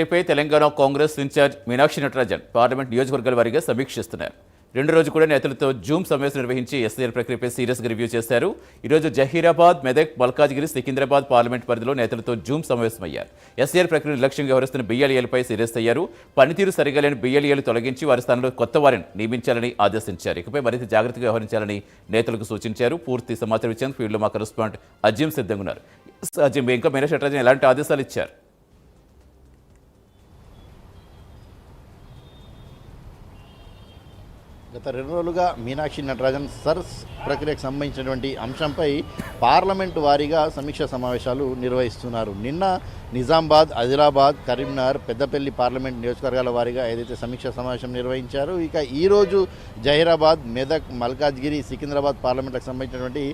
రేపై Telangana Congress incharge Meenakshi Natarajan parliament నియోజకవర్గాల వారీగా సమీక్షిస్తున్నారు. రెండో రోజు కూడా నేతలతో జూమ్ సమావేశం నిర్వహించి ఎస్ఐఆర్ ప్రక్రియపై సీరియస్గా రివ్యూ చేశారు. ఈరోజు జహీరాబాద్, మెదక్, మల్కాజ్గిరి, సికింద్రాబాద్ పార్లమెంట్ పరిధిలో నేతలతో జూమ్ సమావేశమయ్యారు. ఎస్ఐఆర్ ప్రక్రియ నిర్లక్ష్యంగా వ్యవహరిస్తున్న బిఎల్ఏలపై సీరియస్ అయ్యారు. పనితీరు సరిగా లేని బిఎల్ఏలు తొలగించి వారి స్థానంలో కొత్త వారిని నియమించాలని ఆదేశించారు. ఇకపై మరింత జాగ్రత్తగా వ్యవహరించాలని నేతలకు సూచించారు. పూర్తి సమాచారం ఇచ్చేందుకు ఫీల్డ్లో మా కరెస్పాండెంట్ అజీం సిద్ధంగా ఉన్నారు. అజీం, ఇంకా మీనాక్షి నటరాజన్ ఎలాంటి ఆదేశాలు ఇచ్చారు? గత 2 రోజులుగా మీనాక్షి నటరాజన్ సర్స్ ప్రక్రియకు సంబంధించినటువంటి అంశంపై పార్లమెంటు వారీగా సమీక్ష సమావేశాలు నిర్వహిస్తున్నారు. నిన్న నిజామాబాద్, ఆదిలాబాద్, కరీంనగర్, పెద్దపల్లి పార్లమెంట్ నియోజకవర్గాల వారీగా ఏదైతే సమీక్ష సమావేశం నిర్వహించారో, ఇక ఈరోజు జహీరాబాద్, మెదక్, మల్కాజ్గిరి, సికింద్రాబాద్ పార్లమెంట్లకు సంబంధించినటువంటి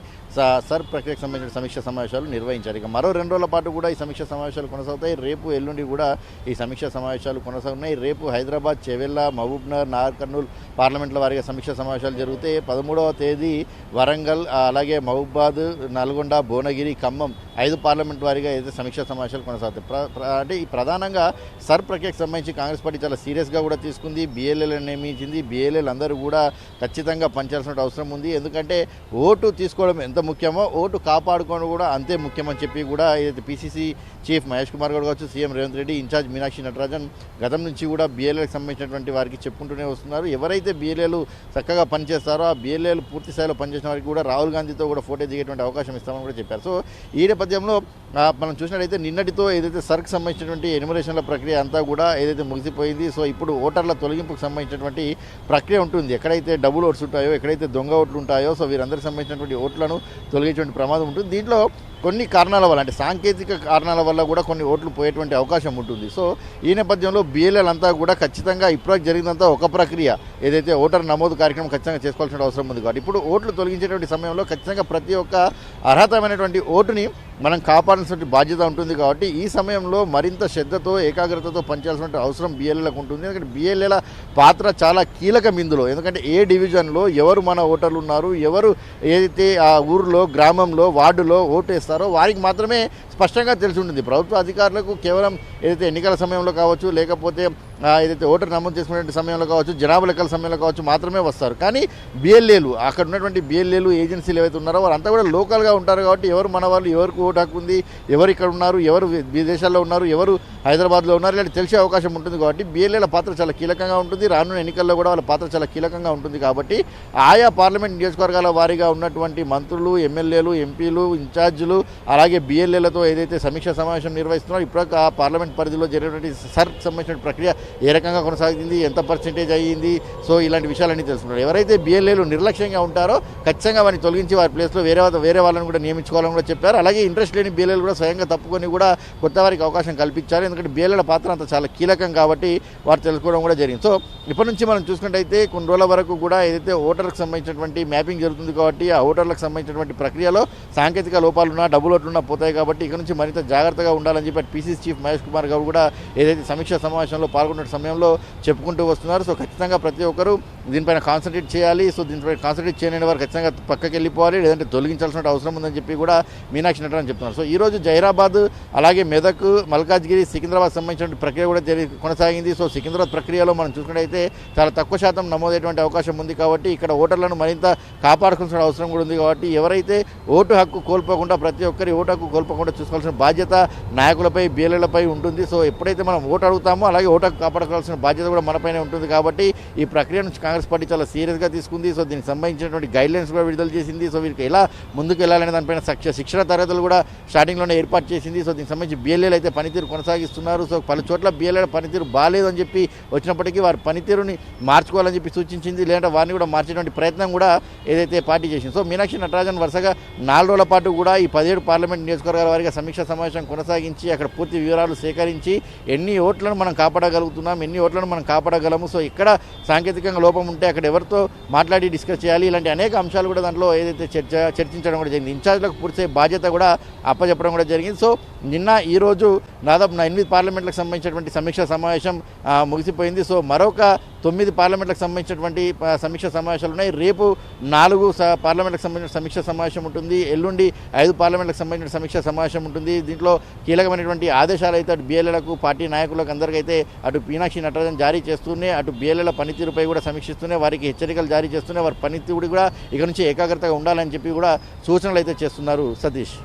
సర్ ప్రక్రియకు సంబంధించిన సమీక్ష సమావేశాలు నిర్వహించారు. ఇక మరో 2 రోజుల పాటు కూడా ఈ సమీక్ష సమావేశాలు కొనసాగుతాయి. రేపు, ఎల్లుండి కూడా ఈ సమీక్ష సమావేశాలు కొనసాగుతున్నాయి. రేపు హైదరాబాద్, చెవెళ్ళ, మహబూబ్నగర్, నాగర్ కర్నూల్ పార్లమెంట్ల వారీగా సమీక్ష సమావేశాలు జరుగుతాయి. 13వ తేదీ వరంగల్, అలాగే మహబూబాద్, నల్గొండ, భువనగిరి, ఖమ్మం 5 పార్లమెంట్ వారీగా ఏదైతే సమీక్ష సమావేశాలు కొనసాగుతాయి. అంటే ఈ ప్రధానంగా సర్ ప్రక్రియకు సంబంధించి కాంగ్రెస్ పార్టీ చాలా సీరియస్గా కూడా తీసుకుంది. బిఎల్ఏలను నియమించింది. బిఎల్ఏలు అందరూ కూడా ఖచ్చితంగా పనిచేయాల్సిన అవసరం ఉంది. ఎందుకంటే ఓటు తీసుకోవడం ఎంత ముఖ్యమో ఓటు కాపాడుకోవడం కూడా అంతే ముఖ్యమని చెప్పి కూడా ఏదైతే పిసిసి చీఫ్ మహేష్ కుమార్ గౌడ్ కావచ్చు, సీఎం రేవంత్ రెడ్డి, ఇన్ఛార్జ్ మీనాక్షి నటరాజన్ గతం నుంచి కూడా బిఎల్ఏలకు సంబంధించినటువంటి వారికి చెప్పుకుంటూనే వస్తున్నారు. ఎవరైతే బిఎల్ఏలు చక్కగా పనిచేస్తారో ఆ బిఎల్ఏలు పూర్తి స్థాయిలో పనిచేసిన వారికి కూడా రాహుల్ గాంధీతో కూడా ఫోటో దిగేటువంటి అవకాశం ఇస్తామని కూడా చెప్పారు. సో ఈ నేపథ్యంలో మనం చూసినట్టయితే నిన్నటితో ఏదైతే సర్కు సంబంధించినటువంటి ఎన్యుమరేషన్ల ప్రక్రియ అంతా కూడా ఏదైతే ముగిసిపోయింది. సో ఇప్పుడు ఓటర్ల తొలగింపుకు సంబంధించినటువంటి ప్రక్రియ ఉంటుంది. ఎక్కడైతే డబుల్ ఓట్స్ ఉంటాయో, ఎక్కడైతే దొంగ ఓట్లు ఉంటాయో, సో వీరందరికి సంబంధించినటువంటి ఓట్లను తొలగించేటువంటి ప్రమాదం ఉంటుంది. దీంట్లో కొన్ని కారణాల వల్ల, అంటే సాంకేతిక కారణాల వల్ల కూడా కొన్ని ఓట్లు పోయేటువంటి అవకాశం ఉంటుంది. సో ఈ నేపథ్యంలో బిఎల్ఏలంతా కూడా ఖచ్చితంగా ఇప్పుడు జరిగినంత ఒక ప్రక్రియ ఏదైతే ఓటర్ నమోదు కార్యక్రమం ఖచ్చితంగా చేసుకోవాల్సిన అవసరం ఉంది. కాబట్టి ఇప్పుడు ఓట్లు తొలగించేటువంటి సమయంలో ఖచ్చితంగా ప్రతి ఒక్క అర్హతమైనటువంటి ఓటుని మనం కాపాడాల్సిన బాధ్యత ఉంటుంది. కాబట్టి ఈ సమయంలో మరింత శ్రద్ధతో, ఏకాగ్రతతో పనిచేయాల్సిన అవసరం బిఎల్ఏలకు ఉంటుంది. ఎందుకంటే బిఎల్ఏల పాత్ర చాలా కీలకం ఇందులో. ఎందుకంటే ఏ డివిజన్లో ఎవరు మన ఓటర్లు ఉన్నారు, ఎవరు ఏదైతే ఆ ఊరిలో, గ్రామంలో, వార్డులో ఓటు వేస్తారో వారికి మాత్రమే స్పష్టంగా తెలిసి ఉంటుంది. ప్రభుత్వ అధికారులకు కేవలం ఏదైతే ఎన్నికల సమయంలో కావచ్చు, లేకపోతే ఏదైతే ఓటర్ నమోదు చేసుకునే సమయంలో కావచ్చు, జనాభా లెక్కల సమయంలో కావచ్చు మాత్రమే వస్తారు. కానీ బిఎల్ఏలు, అక్కడ ఉన్నటువంటి బిఎల్ఏలు, ఏజెన్సీలు ఏవైతే ఉన్నారో వారంతా కూడా లోకల్గా ఉంటారు. కాబట్టి ఎవరు మన వాళ్ళు, ఎవరికి ఓటు హక్కు ఉంది, ఎవరు ఇక్కడ ఉన్నారు, ఎవరు విదేశాల్లో ఉన్నారు, ఎవరు హైదరాబాద్లో ఉన్నారు, ఇలాంటి తెలిసే అవకాశం ఉంటుంది. కాబట్టి బిఎల్ఏల పాత్ర చాలా కీలకంగా ఉంటుంది. రానున్న ఎన్నికల్లో కూడా వాళ్ళ పాత్ర చాలా కీలకంగా ఉంటుంది. కాబట్టి ఆయా పార్లమెంట్ నియోజకవర్గాల వారీగా ఉన్నటువంటి మంత్రులు, ఎమ్మెల్యేలు, ఎంపీలు, ఇన్ఛార్జీలు, అలాగే బిఎల్ఏలతో ఏదైతే సమీక్ష సమావేశం నిర్వహిస్తున్నారో, ఇప్పుడు ఆ పార్లమెంట్ పరిధిలో జరిగినటువంటి సర్క్ సంబంధించిన ప్రక్రియ ఏ రకంగా కొనసాగింది, ఎంత పర్సెంటేజ్ అయ్యింది, సో ఇలాంటి విషయాలన్నీ తెలుసుకున్నారు. ఎవరైతే బిఎల్ఏలు నిర్లక్ష్యంగా ఉంటారో ఖచ్చితంగా వారిని తొలగించి వారి ప్లేస్లో వేరే వాళ్ళని కూడా నియమించుకోవాలని కూడా చెప్పారు. అలాగే ఇంట్రెస్ట్ లేని బిఎల్ఏలు కూడా స్వయంగా తప్పుకొని కూడా కొత్త వారికి అవకాశం కల్పించారు. ఎందుకంటే బిఎల్ఏల పాత్ర అంత చాలా కీలకం కాబట్టి వారు తెలుసుకోవడం కూడా జరిగింది. సో ఇప్పటి నుంచి మనం చూసుకుంటే కొన్ని రోజుల వరకు కూడా ఏదైతే ఓటర్లకు సంబంధించినటువంటి మ్యాపింగ్ జరుగుతుంది. కాబట్టి ఆ ఓటర్లకు సంబంధించినటువంటి ప్రక్రియలో సాంకేతిక లోపాలున్నా, డబ్బులు ఓట్లున్నా పోతాయి. కాబట్టి ఇక నుంచి మరింత జాగ్రత్తగా ఉండాలని చెప్పి పిసిసి చీఫ్ మహేష్ కుమార్ గౌడ్ కూడా ఏదైతే సమీక్షా సమావేశంలో పాల్గొన్న సమయంలో చెప్పుకుంటూ వస్తున్నారు. సో ఖచ్చితంగా ప్రతి ఒక్కరూ దీనిపైన కాన్సన్ట్రేట్ చేయాలి. సో దీనిపైన కాన్సన్ట్రేట్ చేయని వారు ఖచ్చితంగా పక్కకి వెళ్ళిపోవాలి, లేదంటే తొలగించాల్సిన అవసరం ఉందని చెప్పి కూడా మీనాక్షి నటరాజన్ చెప్తున్నారు. సో ఈరోజు జహీరాబాద్, అలాగే మెదక్, మల్కాజ్గిరి, సికింద్రాబాద్ సంబంధించిన ప్రక్రియ కూడా కొనసాగింది. సో సికింద్రాబాద్ ప్రక్రియలో మనం చూసుకున్నట్టయితే చాలా తక్కువ శాతం నమోదయ్యేటువంటి అవకాశం ఉంది. కాబట్టి ఇక్కడ ఓటర్లను మరింత కాపాడుకోవాల్సిన అవసరం కూడా ఉంది. కాబట్టి ఎవరైతే ఓటు హక్కు కోల్పోకుండా, ప్రతి ఒక్కరి ఓటు హక్కు కోల్పోకుండా చూసుకోవాల్సిన బాధ్యత నాయకులపై, బిఎల్ఏలపై ఉంటుంది. సో ఎప్పుడైతే మనం ఓటు అడుగుతామో అలాగే ఓటు హక్కు కాపాడుకోవాల్సిన బాధ్యత కూడా మనపైనే ఉంటుంది. కాబట్టి ఈ ప్రక్రియ నుంచి కాంగ్రెస్ పార్టీ చాలా సీరియస్గా తీసుకుంది. సో దీనికి సంబంధించినటువంటి గైడ్లైన్స్ కూడా విడుదల చేసింది. సో వీరికి ఎలా ముందుకు వెళ్ళాలనే దానిపైన శిక్షణ తరగతులు కూడా స్టార్టింగ్లోనే ఏర్పాటు చేసింది. సో దీనికి సంబంధించి బిఎల్ఏలు అయితే పనితీరు కొనసాగిస్తున్నారు. సో పలు చోట్ల బిఎల్ఏల పనితీరు బాగాలేదు అని చెప్పి వచ్చినప్పటికీ వారి పనితీరుని మార్చుకోవాలని చెప్పి సూచించింది. లేదంటే వారిని కూడా మార్చేటువంటి ప్రయత్నం కూడా ఏదైతే పార్టీ చేసింది. సో మీనాక్షి నటరాజన్ వరుసగా 4 రోజుల పాటు కూడా ఈ 17 పార్లమెంట్ నియోజకవర్గాల వారిగా సమీక్ష సమావేశం కొనసాగించి అక్కడ పూర్తి వివరాలు సేకరించి ఎన్ని ఓట్లను మనం కాపాడగలుగుతున్నాం, ఎన్ని ఓట్లను మనం కాపాడగలము, సో ఇక్కడ సాంకేతికంగా లోపం ఉంటే అక్కడ ఎవరితో మాట్లాడి డిస్కస్ చేయాలి, ఇలాంటి అనేక అంశాలు కూడా దాంట్లో ఏదైతే చర్చించడం కూడా జరిగింది. ఇన్ఛార్జ్లకు పూర్తి బాధ్యత కూడా అప్పచెప్పడం కూడా జరిగింది. సో నిన్న ఈరోజు దాదాపు 8 పార్లమెంట్లకు సంబంధించినటువంటి సమీక్ష సమావేశం ముగిసిపోయింది. సో మరొక 9 పార్లమెంట్లకు సంబంధించినటువంటి సమీక్ష సమావేశాలు ఉన్నాయి. రేపు 4 పార్లమెంట్లకు సంబంధించిన సమీక్ష సమావేశం ఉంటుంది. ఎల్లుండి 5 పార్లమెంట్లకు సంబంధించిన సమీక్ష సమావేశం అవకాశం ఉంటుంది. దీంట్లో కీలకమైనటువంటి ఆదేశాలు అయితే అటు బిఎల్ఏలకు పార్టీ నాయకులకు అందరికైతే అటు మీనాక్షి నటరాజన్ జారీ చేస్తూనే అటు బిఎల్ఏల పనితీరుపై కూడా సమీక్షిస్తూనే వారికి హెచ్చరికలు జారీ చేస్తూనే వారి పనితీరు కూడా ఇక నుంచి ఏకాగ్రతగా ఉండాలని చెప్పి కూడా సూచనలు అయితే చేస్తున్నారు. సతీష్.